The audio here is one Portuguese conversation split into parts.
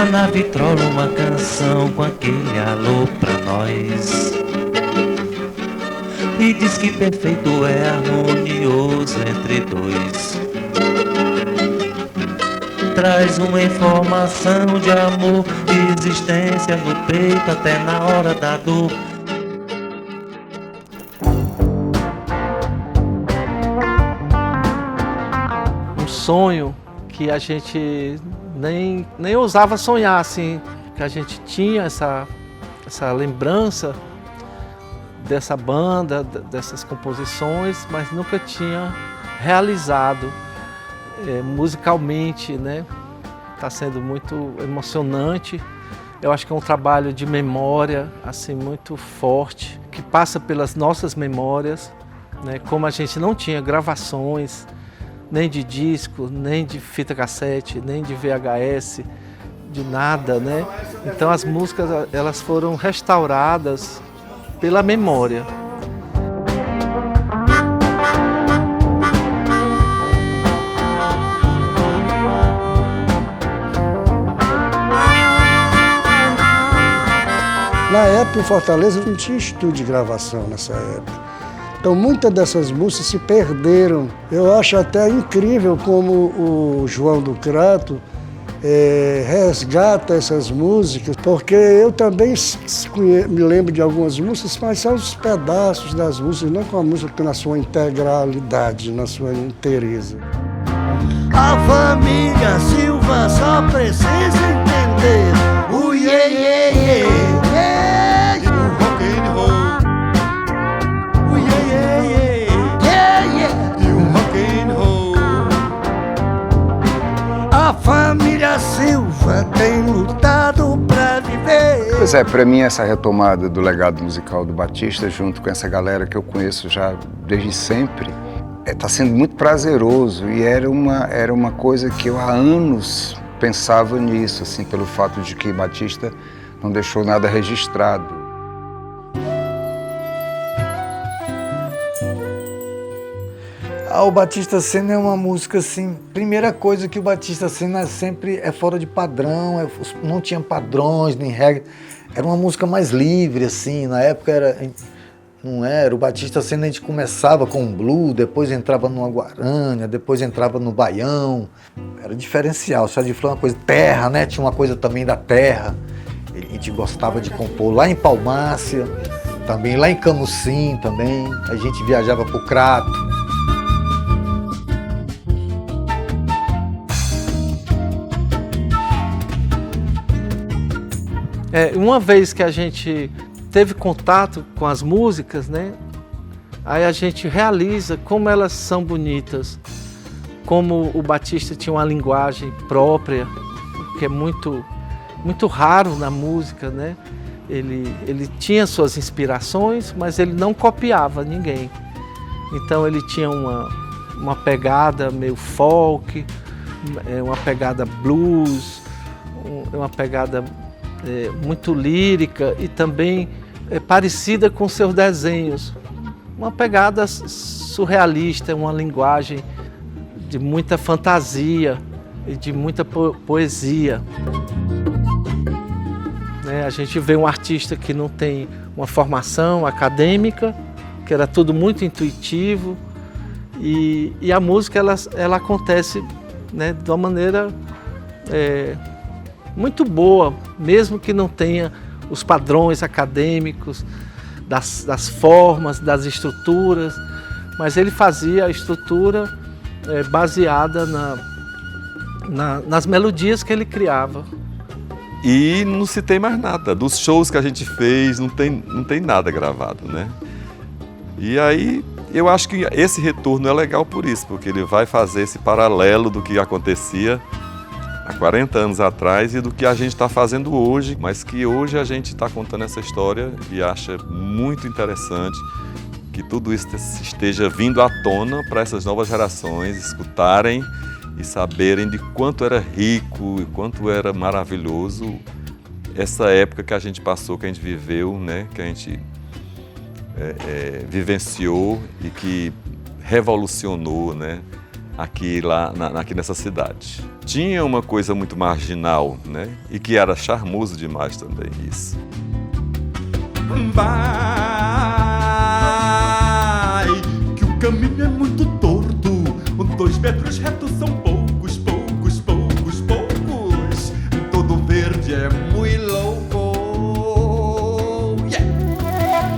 Lá na vitrola uma canção com aquele alô pra nós. E diz que perfeito é harmonioso entre dois. Traz uma informação de amor, de existência no peito até na hora da dor. Um sonho que a gente nem ousava sonhar, assim, que a gente tinha essa lembrança dessa banda, dessas composições, mas nunca tinha realizado musicalmente, né? Está sendo muito emocionante. Eu acho que é um trabalho de memória, assim, muito forte, que passa pelas nossas memórias, né? Como a gente não tinha gravações, nem de disco, nem de fita cassete, nem de VHS, de nada, né? Então as músicas, elas foram restauradas pela memória. Na época, em Fortaleza, não tinha estúdio de gravação nessa época. Então, muitas dessas músicas se perderam. Eu acho até incrível como o João do Crato resgata essas músicas, porque eu também me lembro de algumas músicas, mas são os pedaços das músicas, não com a música na sua integralidade, na sua inteireza. A família Silva só precisa entender o iê, iê, iê, iê, o rock and roll. O iê, iê, iê, iê, iê, e o rock and roll. A família Silva tem lutado pra viver. Pois é, para mim essa retomada do legado musical do Batista, junto com essa galera que eu conheço já desde sempre, está sendo muito prazeroso e era uma coisa que eu há anos pensava nisso, assim, pelo fato de que Batista não deixou nada registrado. O Batista Sena é uma música assim, primeira coisa que o Batista Sena sempre é fora de padrão, não tinha padrões nem regras, era uma música mais livre, assim, na época não era, o Batista Sena a gente começava com um blues, depois entrava numa guarânia, depois entrava no baião, era diferencial, só de falar uma coisa, terra, né, tinha uma coisa também da terra, a gente gostava de compor lá em Palmácia, também lá em Camusim também, a gente viajava pro Crato. Uma vez que a gente teve contato com as músicas, né? Aí a gente realiza como elas são bonitas, como o Batista tinha uma linguagem própria, que é muito, muito raro na música, né? Ele tinha suas inspirações, mas ele não copiava ninguém. Então ele tinha uma pegada meio folk, uma pegada blues, uma pegada muito lírica e também parecida com seus desenhos. Uma pegada surrealista, uma linguagem de muita fantasia e de muita poesia. A gente vê um artista que não tem uma formação acadêmica, que era tudo muito intuitivo, e a música ela acontece, né, de uma maneira muito boa, mesmo que não tenha os padrões acadêmicos, das formas, das estruturas, mas ele fazia a estrutura baseada nas melodias que ele criava. E não se tem mais nada, dos shows que a gente fez, não tem nada gravado, né? E aí eu acho que esse retorno é legal por isso, porque ele vai fazer esse paralelo do que acontecia há 40 anos atrás e do que a gente está fazendo hoje, mas que hoje a gente está contando essa história e acha muito interessante que tudo isso esteja vindo à tona para essas novas gerações escutarem e saberem de quanto era rico e quanto era maravilhoso essa época que a gente passou, que a gente viveu, né? Que a gente vivenciou e que revolucionou, né? aqui nessa cidade. Tinha uma coisa muito marginal, né? E que era charmoso demais também, isso. Vai, que o caminho é muito torto, 2 metros retos são poucos, poucos, poucos, poucos. Todo verde é muito louco. Yeah.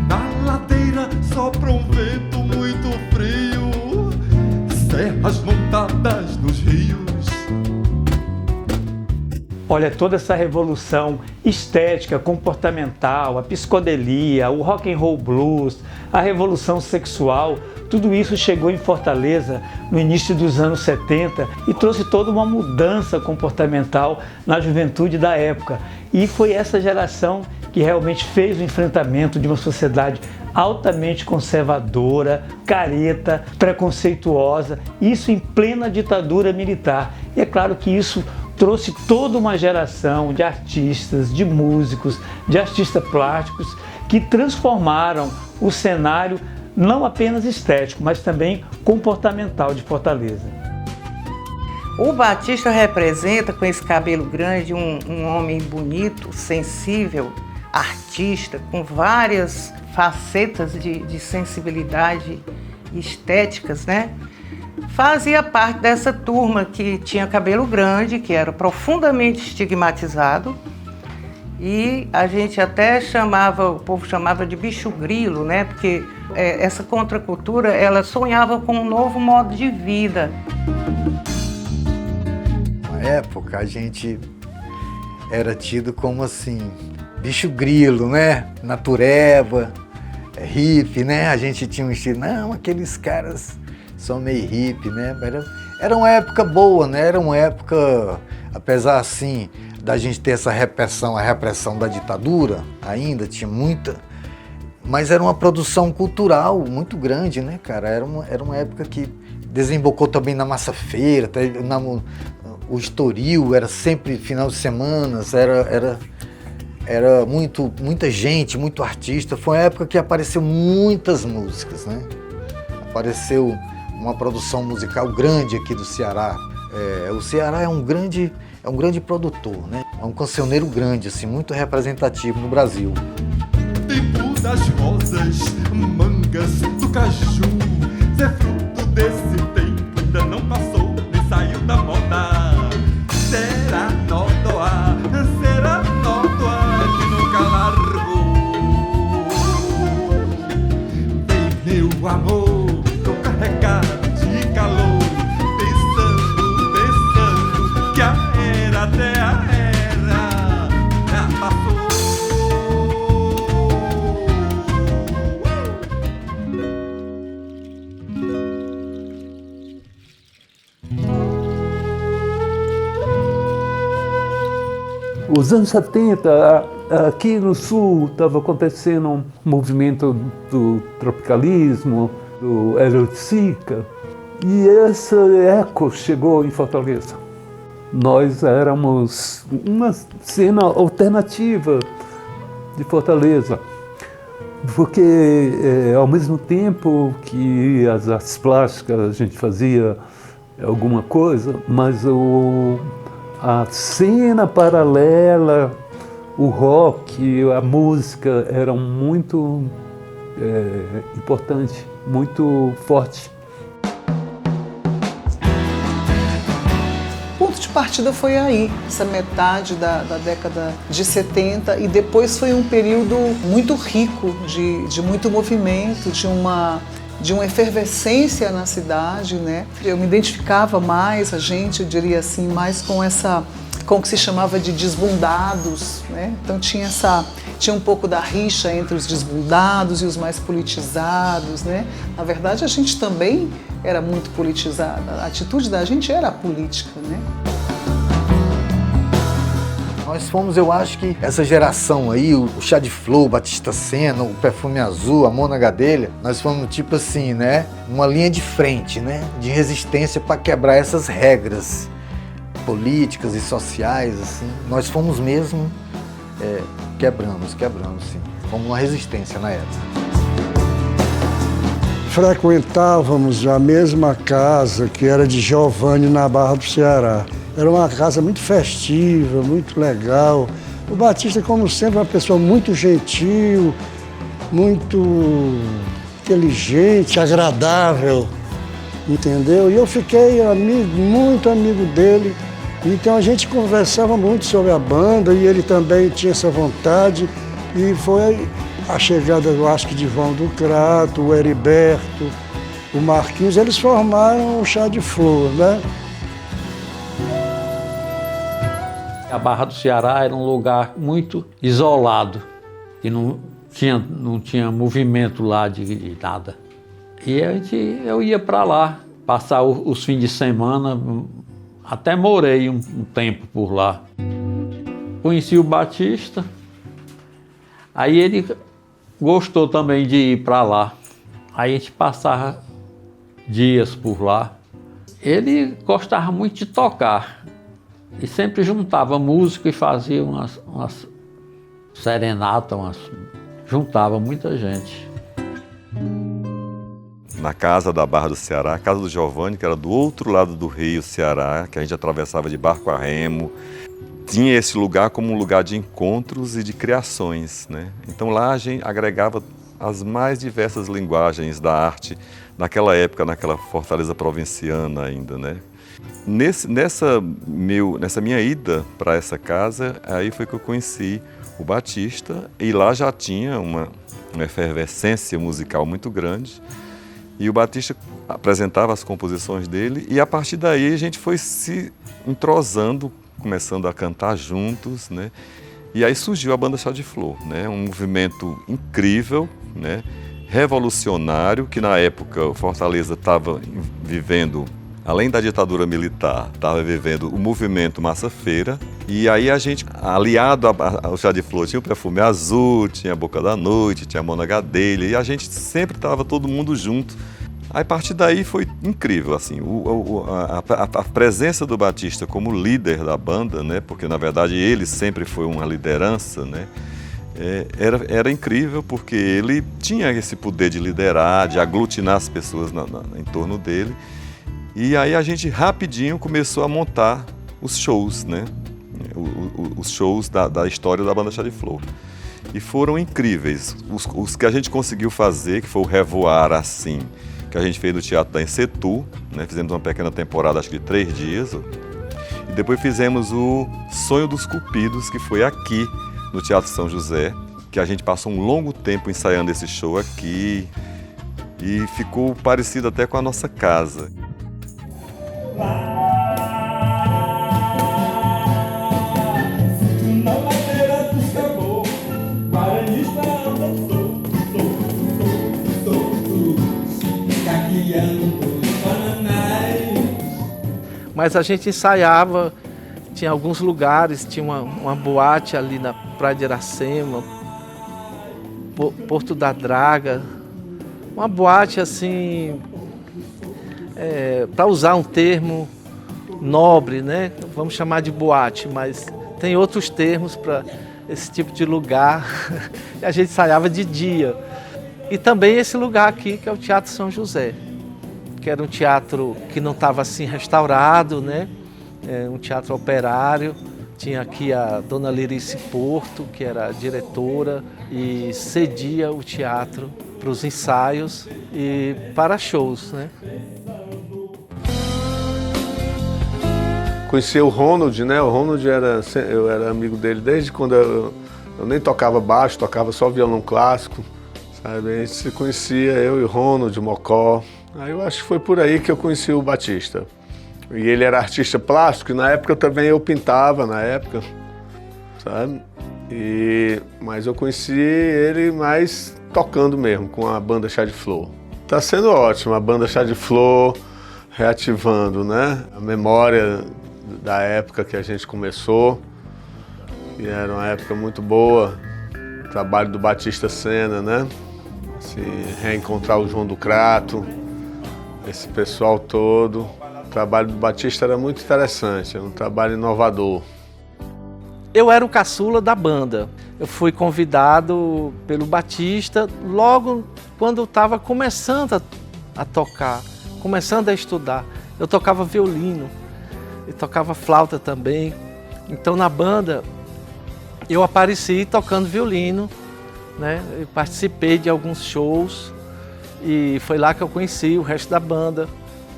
Na ladeira sopra um vento muito frio, serras montadas nos rios. Olha, toda essa revolução estética, comportamental, a psicodelia, o rock and roll blues, a revolução sexual, tudo isso chegou em Fortaleza no início dos anos 70 e trouxe toda uma mudança comportamental na juventude da época. E foi essa geração que realmente fez o enfrentamento de uma sociedade altamente conservadora, careta, preconceituosa, isso em plena ditadura militar. E é claro que isso trouxe toda uma geração de artistas, de músicos, de artistas plásticos que transformaram o cenário não apenas estético, mas também comportamental de Fortaleza. O Batista representa, com esse cabelo grande, um homem bonito, sensível, artista, com várias facetas de sensibilidade estéticas, né? Fazia parte dessa turma que tinha cabelo grande, que era profundamente estigmatizado, e a gente até o povo chamava de bicho grilo, né? Porque essa contracultura, ela sonhava com um novo modo de vida. Na época, a gente era tido como assim, bicho grilo, né? Natureba, hippie, né? A gente tinha um estilo, não, aqueles caras são meio hippie, né? Era uma época boa, né? Era uma época, apesar assim, da gente ter essa repressão, a repressão da ditadura, ainda tinha muita, mas era uma produção cultural muito grande, né, cara? Era uma época que desembocou também na Massa Feira, o Estoril era sempre final de semana, era muita gente, muito artista. Foi uma época que apareceu muitas músicas, né? Apareceu uma produção musical grande aqui do Ceará. O Ceará é um grande produtor, né? É um cancioneiro grande, assim, muito representativo no Brasil. Tempo das rosas, mangas, do caju, se é fruto desse tempo, ainda não passou, nem saiu da moda. Será nódoa que nunca largou. Vem meu amor, tô carregado de calor, pensando que a era até a era já passou. Os anos 70, aqui no Sul, estava acontecendo um movimento do tropicalismo, do Erotica, e esse eco chegou em Fortaleza. Nós éramos uma cena alternativa de Fortaleza, porque ao mesmo tempo que as artes plásticas a gente fazia alguma coisa, mas a cena paralela, o rock, a música eram muito importante, muito forte. O ponto de partida foi aí, essa metade da década de 70, e depois foi um período muito rico de muito movimento, de uma efervescência na cidade, né? Eu me identificava mais, eu diria assim, mais com o que se chamava de desbundados, né? Então tinha um pouco da rixa entre os desbundados e os mais politizados, né? Na verdade, a gente também era muito politizada, a atitude da gente era a política, né? Nós fomos, eu acho que essa geração aí, o Chá de Flor, o Batista Senna, o Perfume Azul, a Mona Gadelha, nós fomos tipo assim, né? Uma linha de frente, né? De resistência para quebrar essas regras políticas e sociais, assim. Nós fomos mesmo, quebramos, sim. Fomos uma resistência na época. frequentávamos a mesma casa que era de Giovanni na Barra do Ceará. Era uma casa muito festiva, muito legal. O Batista, como sempre, uma pessoa muito gentil, muito inteligente, agradável, entendeu? E eu fiquei muito amigo dele. Então a gente conversava muito sobre a banda e ele também tinha essa vontade. E foi a chegada, eu acho que de João do Crato, o Heriberto, o Marquinhos, eles formaram o Chá de Flor, né? A Barra do Ceará era um lugar muito isolado, e não tinha movimento lá de nada. E eu ia para lá, passar os fins de semana, até morei um tempo por lá. Conheci o Batista, aí ele gostou também de ir para lá. Aí a gente passava dias por lá. Ele gostava muito de tocar. E sempre juntava música e fazia umas serenatas, juntava muita gente. Na casa da Barra do Ceará, a casa do Giovanni, que era do outro lado do rio Ceará, que a gente atravessava de barco a remo, tinha esse lugar como um lugar de encontros e de criações, né? Então lá a gente agregava as mais diversas linguagens da arte naquela época, naquela Fortaleza provinciana ainda, né? Nessa minha ida para essa casa, aí foi que eu conheci o Batista, e lá já tinha uma efervescência musical muito grande, e o Batista apresentava as composições dele, e a partir daí a gente foi se entrosando, começando a cantar juntos, né? E aí surgiu a Banda Chá de Flor, né? Um movimento incrível, né? Revolucionário, que na época Fortaleza estava vivendo, além da ditadura militar, estava vivendo o movimento Massa Feira. E aí a gente, aliado ao Chá de Flor, tinha o Perfume Azul, tinha a Boca da Noite, tinha a Mona Gadelha, e a gente sempre estava todo mundo junto. Aí a partir daí foi incrível, assim, a presença do Batista como líder da banda, né? Porque na verdade ele sempre foi uma liderança, né? Era incrível, porque ele tinha esse poder de liderar, de aglutinar as pessoas em torno dele. E aí a gente rapidinho começou a montar os shows, né? Os shows da história da Banda Chá de Flor. E foram incríveis. Os que a gente conseguiu fazer, que foi o Revoar Assim, que a gente fez no Teatro da Encetu, né? Fizemos uma pequena temporada, acho que de 3 dias. E depois fizemos o Sonho dos Cupidos, que foi aqui no Teatro São José, que a gente passou um longo tempo ensaiando esse show aqui. E ficou parecido até com a nossa casa. Mas a gente ensaiava, tinha alguns lugares, tinha uma boate ali na Praia de Iracema, Porto da Draga, uma boate assim, para usar um termo nobre, né? Vamos chamar de boate, mas tem outros termos para esse tipo de lugar. A gente ensaiava de dia. E também esse lugar aqui, que é o Teatro São José, que era um teatro que não estava assim restaurado, né? Um teatro operário. Tinha aqui a dona Lirice Porto, que era a diretora, e cedia o teatro para os ensaios e para shows, né? Conheci o Ronald, né? O Ronald eu era amigo dele desde quando eu nem tocava baixo, tocava só violão clássico, sabe? A gente se conhecia, eu e o Ronald, o Mocó. Aí eu acho que foi por aí que eu conheci o Batista. E ele era artista plástico, e na época também eu pintava, sabe? Mas eu conheci ele mais tocando mesmo, com a Banda Chá de Flor. Tá sendo ótimo, a Banda Chá de Flor reativando, né? A memória da época que a gente começou, que era uma época muito boa. O trabalho do Batista Sena, né? Se reencontrar o João do Crato, esse pessoal todo. O trabalho do Batista era muito interessante, era um trabalho inovador. Eu era o caçula da banda. Eu fui convidado pelo Batista logo quando eu estava começando a tocar, começando a estudar. Eu tocava violino e tocava flauta também. Então na banda eu apareci tocando violino, né? Eu participei de alguns shows e foi lá que eu conheci o resto da banda,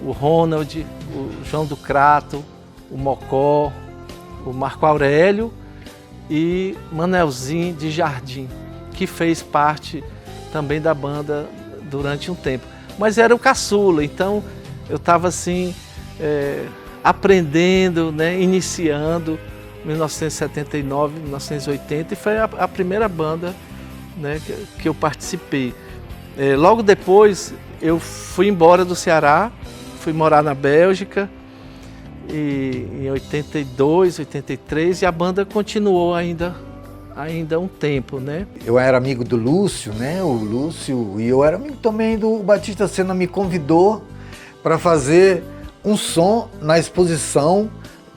o Ronald, o João do Crato, o Mocó, o Marco Aurélio e Manelzinho de Jardim, que fez parte também da banda durante um tempo. Mas era o caçula, então eu estava assim, aprendendo, né, iniciando, 1979, 1980, e foi a primeira banda, né, que eu participei. Logo depois eu fui embora do Ceará, fui morar na Bélgica, e em 82, 83, e a banda continuou ainda um tempo, né? Eu era amigo do Lúcio, né? O Lúcio, e eu era amigo também do Batista Sena, me convidou para fazer um som na exposição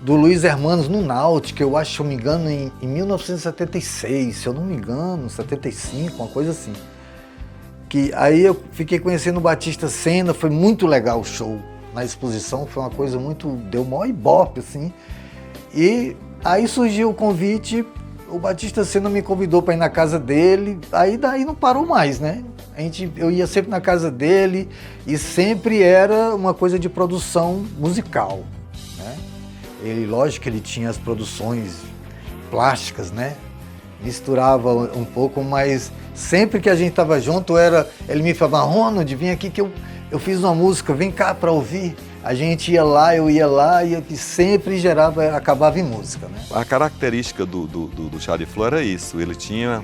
do Luiz Hermanos no Náutica, eu acho, se eu não me engano, em 1976, se eu não me engano, 75, uma coisa assim. Que aí eu fiquei conhecendo o Batista Sena, foi muito legal o show na exposição, foi uma coisa muito, deu maior ibope, assim. E aí surgiu o convite, o Batista Sena me convidou para ir na casa dele, aí daí não parou mais, né? Eu ia sempre na casa dele e sempre era uma coisa de produção musical, né? Ele, lógico que ele tinha as produções plásticas, né? Misturava um pouco, mas sempre que a gente estava junto, ele me falava, Ronald, vem aqui que eu fiz uma música, vem cá para ouvir. A gente ia lá, eu ia lá, e sempre acabava em música, né? A característica do Chá de Flor era isso, ele tinha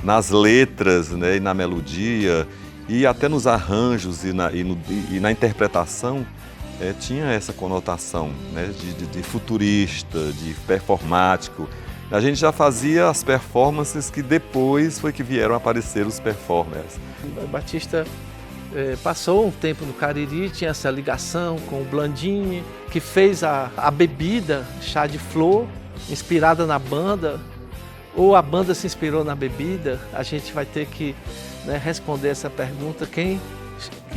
nas letras, né, e na melodia, e até nos arranjos e na interpretação, tinha essa conotação, né, de futurista, de performático. A gente já fazia as performances que depois foi que vieram a aparecer os performers. O Batista passou um tempo no Cariri, tinha essa ligação com o Blandini, que fez a bebida Chá de Flor, inspirada na banda, ou a banda se inspirou na bebida. A gente vai ter que, né, responder essa pergunta, quem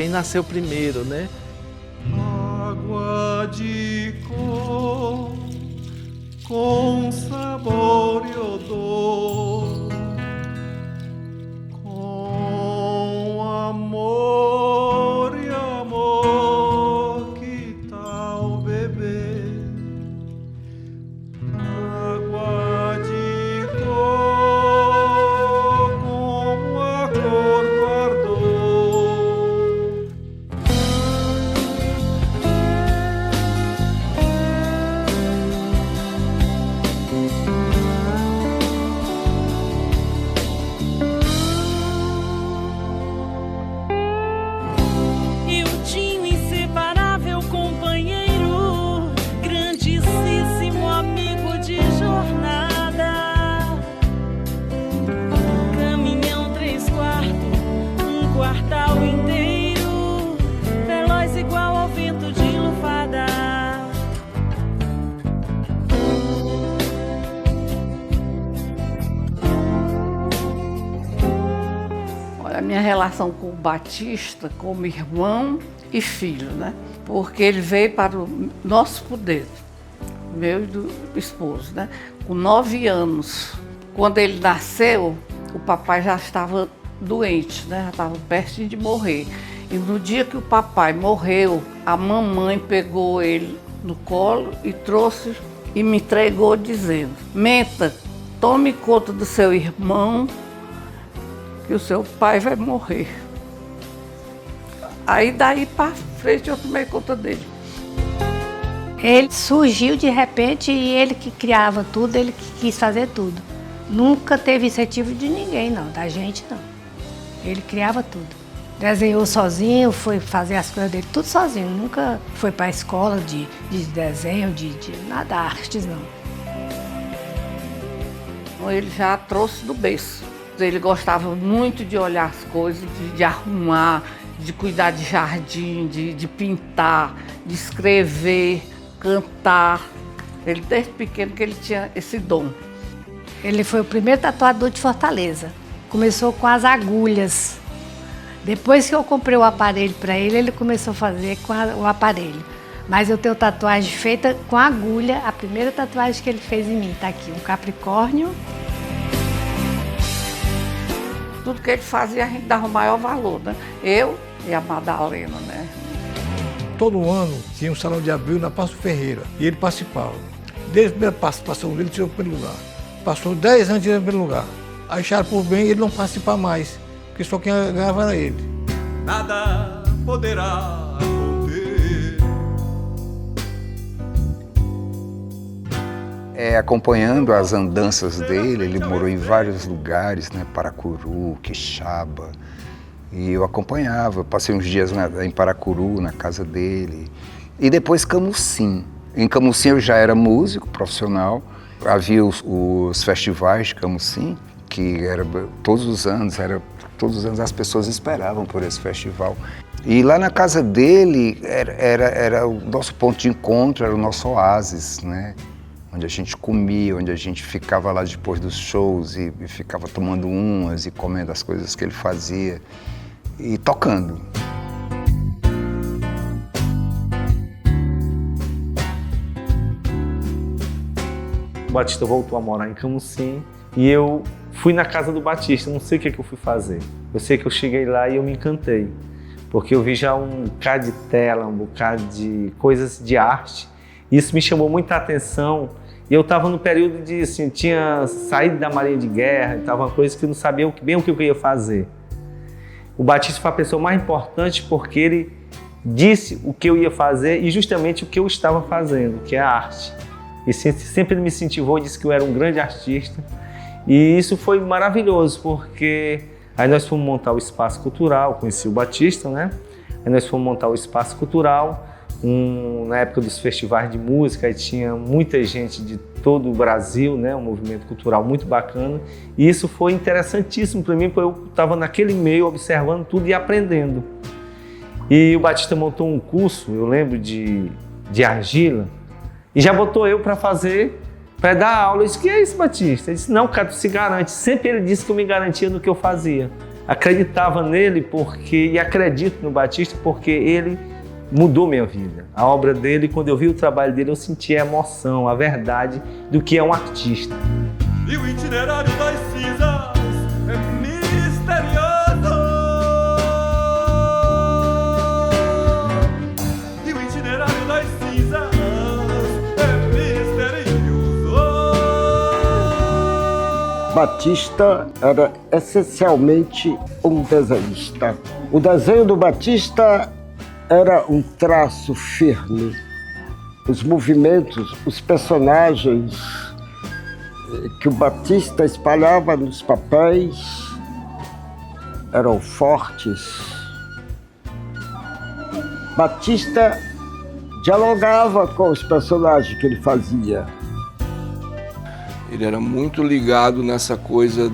nasceu primeiro, né? Água de cor com sabor e odor, com amor e amor, que tal beber? Água de cor como a cor do ardor. A minha relação com o Batista como irmão e filho, né? Porque ele veio para o nosso poder, meu e do esposo, né? Com 9 anos. Quando ele nasceu, o papai já estava doente, né? Já estava perto de morrer. E no dia que o papai morreu, a mamãe pegou ele no colo e trouxe e me entregou dizendo: Menta, tome conta do seu irmão, que o seu pai vai morrer. Aí daí para frente eu tomei conta dele. Ele surgiu de repente e ele que criava tudo, ele que quis fazer tudo. Nunca teve incentivo de ninguém, não, da gente não. Ele criava tudo. Desenhou sozinho, foi fazer as coisas dele tudo sozinho. Nunca foi para a escola de desenho, de nada, artes não. Ele já trouxe do berço. Ele gostava muito de olhar as coisas, de arrumar, de cuidar de jardim, de pintar, de escrever, cantar. Ele desde pequeno que ele tinha esse dom. Ele foi o primeiro tatuador de Fortaleza. Começou com as agulhas. Depois que eu comprei o aparelho para ele, ele começou a fazer com o aparelho. Mas eu tenho tatuagem feita com agulha. A primeira tatuagem que ele fez em mim tá aqui, um Capricórnio. Tudo que ele fazia, a gente dava o maior valor, né? Eu e a Madalena, né? Todo ano tinha um salão de abril na Passo Ferreira e ele participava. Desde a primeira participação dele, ele tirou o primeiro lugar. Passou 10 anos tirando o primeiro lugar. Aí acharam por bem ele não participar mais, porque só quem ganhava era ele. Nada poderá conter. Acompanhando as andanças dele, ele morou em vários lugares, né? Paracuru, Quixaba. E eu acompanhava, passei uns dias em Paracuru, na casa dele. E depois Camusim. Em Camusim eu já era músico profissional. Havia os festivais de Camusim, que era todos os anos as pessoas esperavam por esse festival. E lá na casa dele era o nosso ponto de encontro, era o nosso oásis, né? Onde a gente comia, onde a gente ficava lá depois dos shows e ficava tomando umas e comendo as coisas que ele fazia e tocando. O Batista voltou a morar em Camusim e eu fui na casa do Batista, não sei o que eu fui fazer. Eu sei que eu cheguei lá e eu me encantei, porque eu vi já um bocado de tela, um bocado de coisas de arte. Isso me chamou muita atenção. E eu estava no período de, assim, tinha saído da Marinha de Guerra, estava uma coisa que eu não sabia bem o que eu ia fazer. O Batista foi a pessoa mais importante porque ele disse o que eu ia fazer e justamente o que eu estava fazendo, que é a arte. E sempre ele me incentivou, disse que eu era um grande artista. E isso foi maravilhoso, porque aí nós fomos montar o Espaço Cultural, conheci o Batista, né? Aí nós fomos montar o Espaço Cultural, na época dos festivais de música, aí tinha muita gente de todo o Brasil, né? Um movimento cultural muito bacana. E isso foi interessantíssimo para mim, porque eu estava naquele meio observando tudo e aprendendo. E o Batista montou um curso, eu lembro, de argila, e já botou eu para dar aula. Eu disse, que é isso, Batista? Ele disse, não, cara, tu se garante. Sempre ele disse que eu me garantia no que eu fazia. Acreditava nele e acredito no Batista porque ele mudou minha vida. A obra dele, quando eu vi o trabalho dele, eu senti a emoção, a verdade do que é um artista. E o itinerário das cinzas é misterioso. E o itinerário das cinzas é misterioso. Batista era essencialmente um desenhista. O desenho do Batista era um traço firme. Os movimentos, os personagens que o Batista espalhava nos papéis eram fortes. Batista dialogava com os personagens que ele fazia. Ele era muito ligado nessa coisa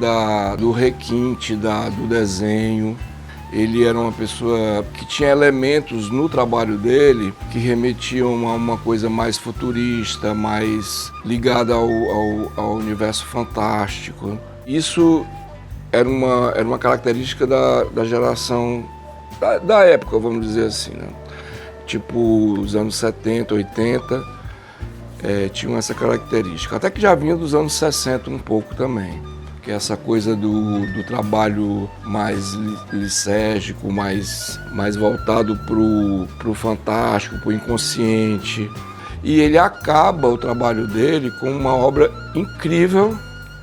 do requinte, do desenho. Ele era uma pessoa que tinha elementos no trabalho dele que remetiam a uma coisa mais futurista, mais ligada ao universo fantástico. Isso era uma característica da geração, da época, vamos dizer assim, né? Tipo, os anos 70, 80, tinham essa característica. Até que já vinha dos anos 60 um pouco também. Que é essa coisa do trabalho mais lisérgico, mais voltado pro fantástico, pro inconsciente. E ele acaba o trabalho dele com uma obra incrível,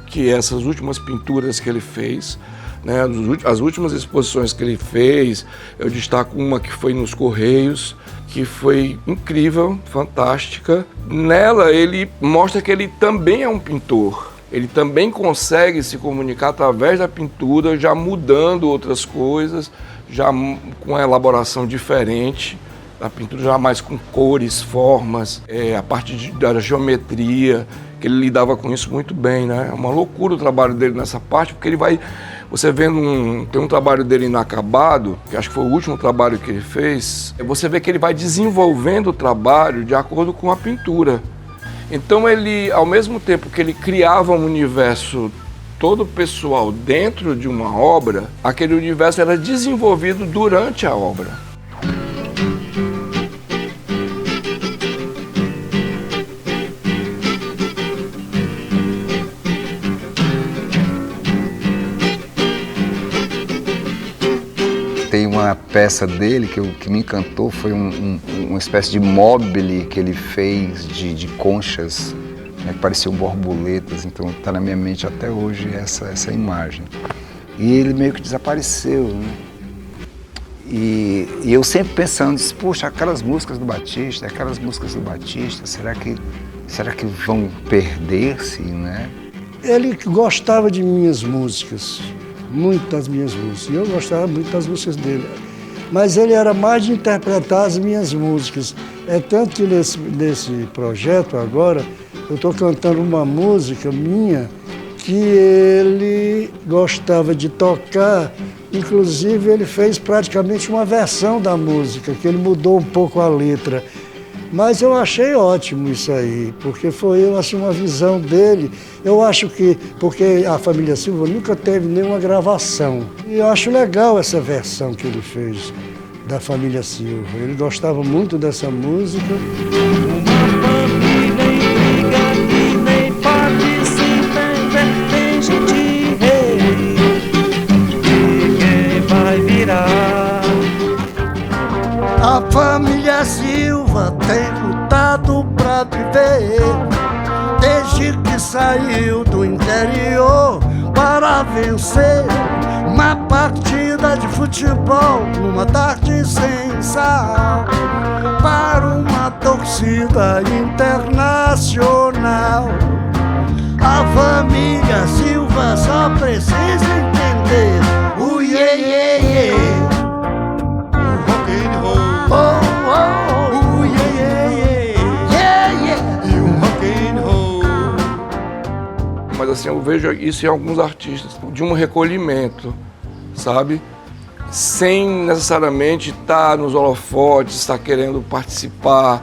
que é essas últimas pinturas que ele fez, né? As últimas exposições que ele fez, eu destaco uma que foi nos Correios, que foi incrível, fantástica. Nela ele mostra que ele também é um pintor. Ele também consegue se comunicar através da pintura, já mudando outras coisas, já com uma elaboração diferente. A pintura já mais com cores, formas, a parte da geometria, que ele lidava com isso muito bem, né? É uma loucura o trabalho dele nessa parte, porque ele vai... Você vendo tem um trabalho dele inacabado, que acho que foi o último trabalho que ele fez, você vê que ele vai desenvolvendo o trabalho de acordo com a pintura. Então ele, ao mesmo tempo que ele criava um universo todo o pessoal dentro de uma obra, aquele universo era desenvolvido durante a obra. Tem uma peça dele que me encantou, foi uma espécie de mobile que ele fez de conchas, né, que pareciam borboletas, então está na minha mente até hoje essa imagem. E ele meio que desapareceu, né? E eu sempre pensando, poxa, aquelas músicas do Batista, será que vão perder-se, né? Ele gostava de minhas músicas, muitas minhas músicas, e eu gostava muito das músicas dele. Mas ele era mais de interpretar as minhas músicas. É tanto que nesse projeto agora, eu estou cantando uma música minha que ele gostava de tocar. Inclusive, ele fez praticamente uma versão da música, que ele mudou um pouco a letra. Mas eu achei ótimo isso aí, porque foi uma visão dele. Eu acho que, porque a família Silva nunca teve nenhuma gravação. E eu acho legal essa versão que ele fez da família Silva. Ele gostava muito dessa música. A família Silva tem lutado pra viver, desde que saiu do interior para vencer uma partida de futebol numa tarde sem sal, para uma torcida internacional. A família Silva só precisa entender o iê. Mas assim, eu vejo isso em alguns artistas, de um recolhimento, sabe? Sem necessariamente estar nos holofotes, estar querendo participar.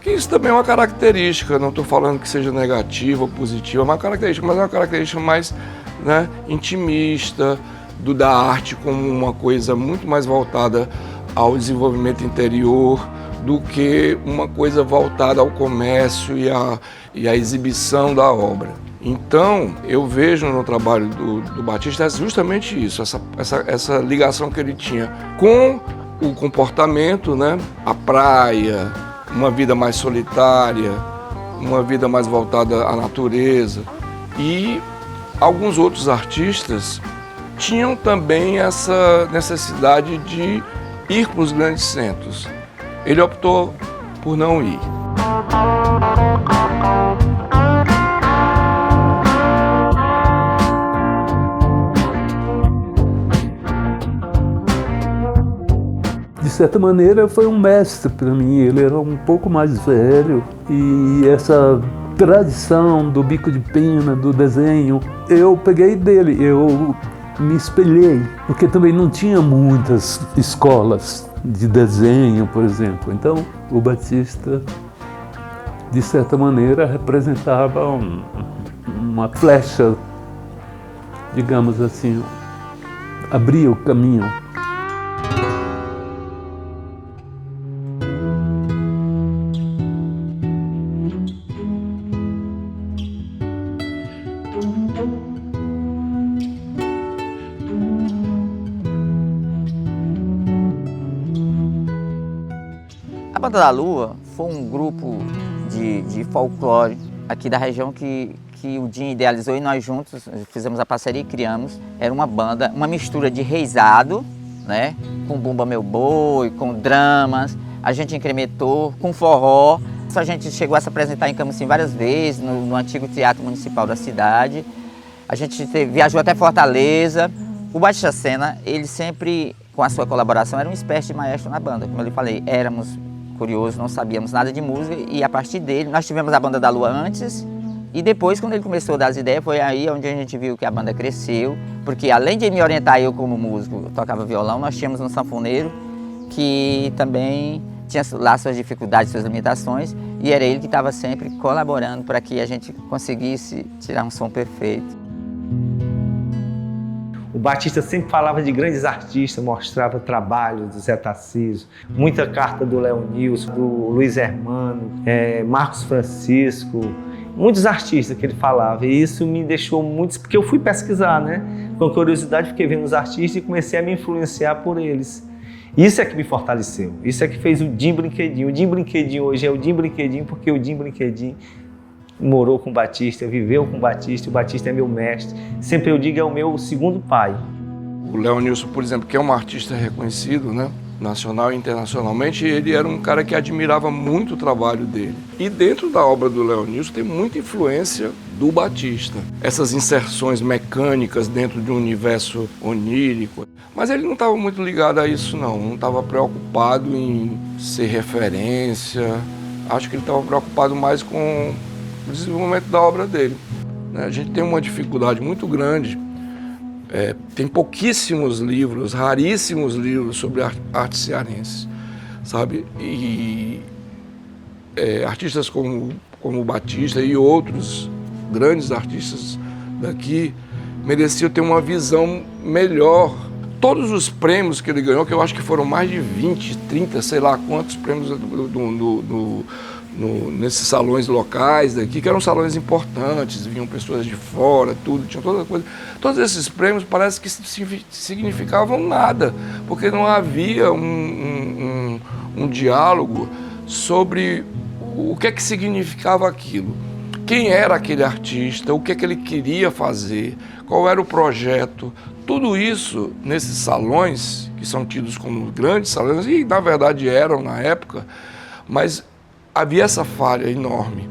Que isso também é uma característica, não estou falando que seja negativa ou positiva, é uma característica, mas é uma característica mais, né, intimista, da arte como uma coisa muito mais voltada ao desenvolvimento interior do que uma coisa voltada ao comércio e à exibição da obra. Então, eu vejo no trabalho do Batista justamente isso, essa ligação que ele tinha com o comportamento, né? A praia, uma vida mais solitária, uma vida mais voltada à natureza. E alguns outros artistas tinham também essa necessidade de ir para os grandes centros. Ele optou por não ir. De certa maneira, foi um mestre para mim. Ele era um pouco mais velho e essa tradição do bico de pena, do desenho, eu peguei dele, eu me espelhei, porque também não tinha muitas escolas de desenho, por exemplo. Então, o Batista, de certa maneira, representava uma flecha, digamos assim, abria o caminho. A Banda da Lua foi um grupo de folclore aqui da região que o Dinho idealizou e nós juntos fizemos a parceria e criamos. Era uma banda, uma mistura de reizado, né, com Bumba Meu Boi, com dramas, a gente incrementou com forró. A gente chegou a se apresentar em Camusim várias vezes, no antigo Teatro Municipal da cidade. A gente viajou até Fortaleza. O Batista Sena, ele sempre, com a sua colaboração, era uma espécie de maestro na banda. Como eu lhe falei, éramos curiosos, não sabíamos nada de música e a partir dele, nós tivemos a Banda da Lua antes e depois, quando ele começou a dar as ideias, foi aí onde a gente viu que a banda cresceu, porque além de me orientar eu como músico, eu tocava violão, nós tínhamos um sanfoneiro que também tinha lá suas dificuldades, suas limitações e era ele que estava sempre colaborando para que a gente conseguisse tirar um som perfeito. Batista sempre falava de grandes artistas, mostrava trabalhos do Zé Tarcísio, muita carta do Leonilson, do Luiz Hermano, Marcos Francisco, muitos artistas que ele falava. E isso me deixou muito... Porque eu fui pesquisar, né? Com curiosidade, fiquei vendo os artistas e comecei a me influenciar por eles. Isso é que me fortaleceu. Isso é que fez o Dinho Brinquedinho. O Dinho Brinquedinho hoje é o Dinho Brinquedinho porque o Dinho Brinquedinho morou com o Batista, viveu com o Batista é meu mestre. Sempre eu digo, é o meu segundo pai. O Leonilson, por exemplo, que é um artista reconhecido, né, nacional e internacionalmente, ele era um cara que admirava muito o trabalho dele. E dentro da obra do Leonilson tem muita influência do Batista. Essas inserções mecânicas dentro de um universo onírico. Mas ele não estava muito ligado a isso, não estava preocupado em ser referência. Acho que ele estava preocupado mais com o desenvolvimento da obra dele. A gente tem uma dificuldade muito grande, tem pouquíssimos livros, raríssimos livros sobre arte cearense, sabe? E artistas como o Batista e outros grandes artistas daqui mereciam ter uma visão melhor. Todos os prêmios que ele ganhou, que eu acho que foram mais de 20, 30, sei lá quantos prêmios nesses salões locais daqui, que eram salões importantes, vinham pessoas de fora, tudo, tinha toda coisa. Todos esses prêmios parece que significavam nada, porque não havia um diálogo sobre o que é que significava aquilo. Quem era aquele artista, o que é que ele queria fazer, qual era o projeto. Tudo isso nesses salões, que são tidos como grandes salões, e na verdade eram na época, mas havia essa falha enorme.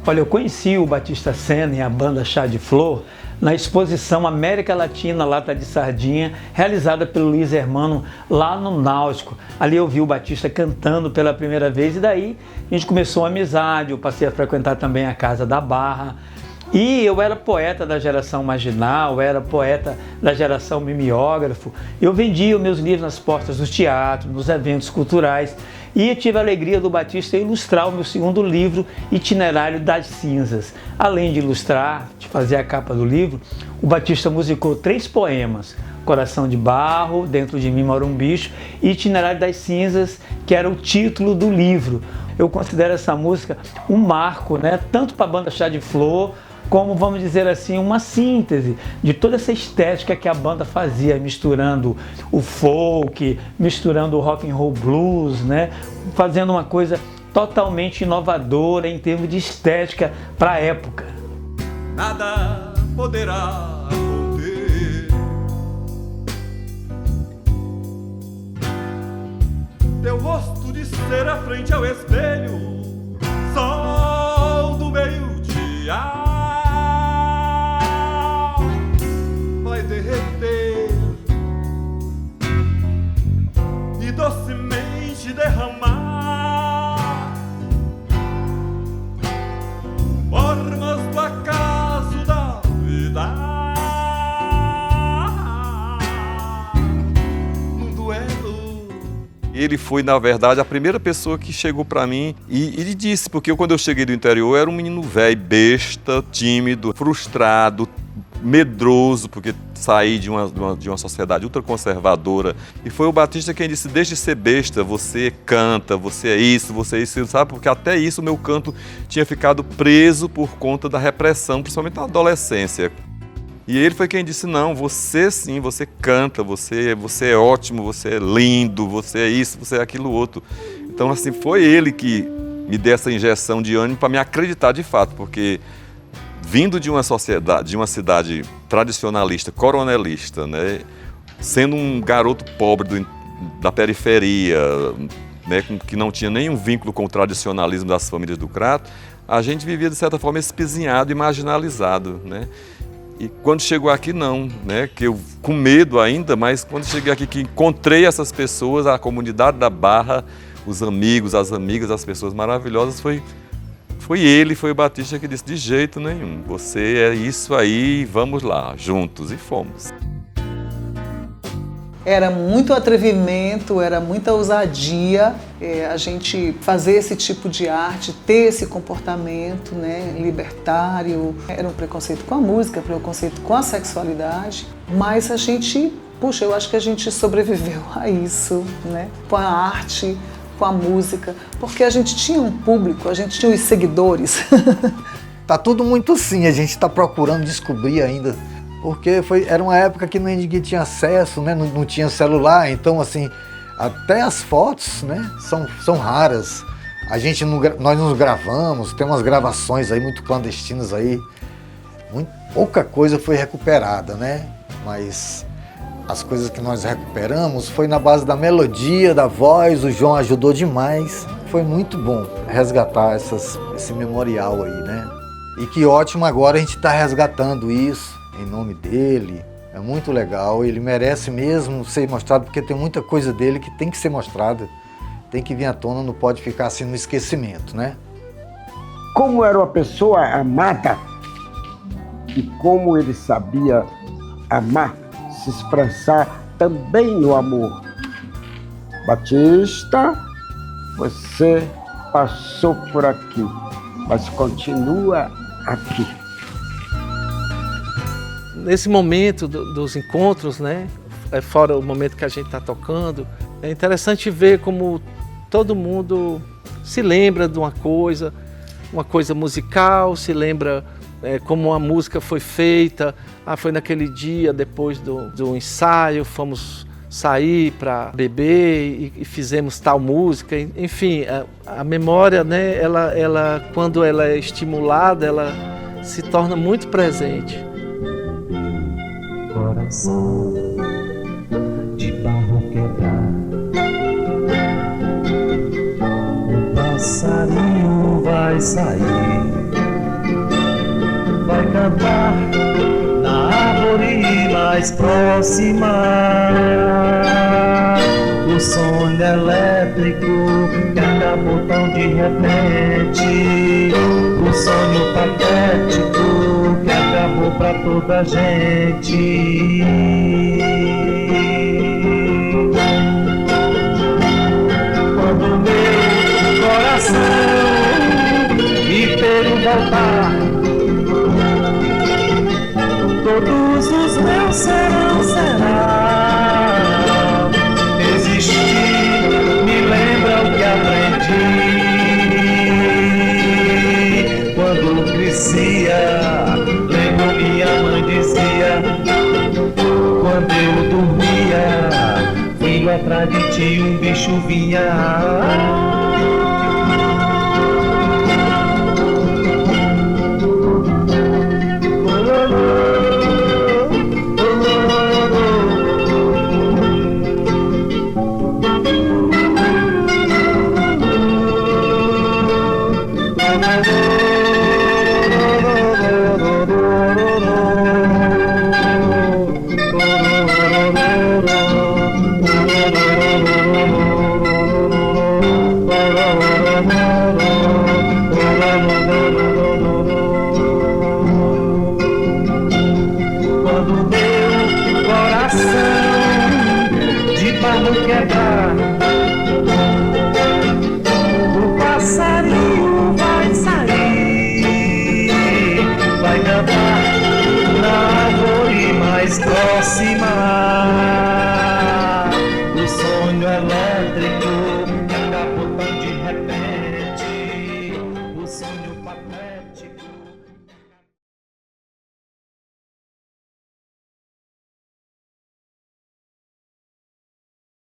Olha, eu conheci o Batista Senna e a banda Chá de Flor na exposição América Latina Lata de Sardinha, realizada pelo Luiz Hermano lá no Náutico. Ali eu vi o Batista cantando pela primeira vez e daí a gente começou uma amizade, eu passei a frequentar também a Casa da Barra. E eu era poeta da geração marginal, era poeta da geração mimeógrafo. Eu vendia os meus livros nas portas do teatro, nos eventos culturais. E tive a alegria do Batista ilustrar o meu segundo livro, Itinerário das Cinzas. Além de ilustrar, de fazer a capa do livro, o Batista musicou 3 poemas. Coração de Barro, Dentro de Mim Mora um Bicho, e Itinerário das Cinzas, que era o título do livro. Eu considero essa música um marco, né? Tanto para a banda Chá de Flor, como, vamos dizer assim, uma síntese de toda essa estética que a banda fazia, misturando o folk, misturando o rock and roll blues, né? Fazendo uma coisa totalmente inovadora em termos de estética para a época. Nada poderá conter teu rosto de cera frente ao espelho, sol do meio-dia. Derreter e docemente derramar formas do acaso da vida num duelo. Ele foi, na verdade, a primeira pessoa que chegou para mim e disse, porque quando eu cheguei do interior, eu era um menino velho, besta, tímido, frustrado, medroso, porque saí de uma sociedade ultraconservadora. E foi o Batista quem disse, deixe de ser besta, você canta, você é isso, sabe? Porque até isso o meu canto tinha ficado preso por conta da repressão, principalmente na adolescência. E ele foi quem disse, não, você sim, você canta, você é ótimo, você é lindo, você é isso, você é aquilo outro. Então, assim, foi ele que me deu essa injeção de ânimo para me acreditar de fato, porque vindo de uma sociedade, de uma cidade tradicionalista, coronelista, né, sendo um garoto pobre da periferia, né, que não tinha nenhum vínculo com o tradicionalismo das famílias do Crato, a gente vivia, de certa forma, espizinhado e marginalizado, né? E quando chegou aqui, não, né? Que eu, com medo ainda, mas quando cheguei aqui, que encontrei essas pessoas, a comunidade da Barra, os amigos, as amigas, as pessoas maravilhosas, foi o Batista que disse, de jeito nenhum, você é isso aí, vamos lá, juntos, e fomos. Era muito atrevimento, era muita ousadia a gente fazer esse tipo de arte, ter esse comportamento, né, libertário. Era um preconceito com a música, preconceito com a sexualidade, mas a gente, puxa, eu acho que a gente sobreviveu a isso, né, com a arte, com a música, porque a gente tinha um público, a gente tinha os seguidores. Tá tudo muito sim, a gente está procurando descobrir ainda, porque era uma época que ninguém tinha acesso, né? Não tinha celular, então assim, até as fotos, né, são raras. Nós nos gravamos, tem umas gravações aí muito clandestinas aí, pouca coisa foi recuperada, né? Mas as coisas que nós recuperamos foi na base da melodia, da voz, o João ajudou demais. Foi muito bom resgatar esse memorial aí, né? E que ótimo agora a gente está resgatando isso em nome dele. É muito legal, ele merece mesmo ser mostrado, porque tem muita coisa dele que tem que ser mostrada, tem que vir à tona, não pode ficar assim no esquecimento, né? Como era uma pessoa amada e como ele sabia amar, se expressar também no amor. Batista, você passou por aqui, mas continua aqui. Nesse momento dos encontros, né, fora o momento que a gente está tocando, é interessante ver como todo mundo se lembra de uma coisa musical, se lembra como a música foi feita. Foi naquele dia, depois do ensaio, fomos sair para beber e fizemos tal música. Enfim, a memória, né, ela, quando ela é estimulada, ela se torna muito presente. Coração de barro quebrado, um passarinho vai sair, vai cantar na árvore mais próxima. O som elétrico que acabou tão de repente, o sonho patético que acabou pra toda a gente. Quando meu coração inteiro voltar, todos os meus será. Existir me lembra o que aprendi quando crescia. Lembro minha mãe dizia, quando eu dormia, filho, atrás de ti um bicho vinha.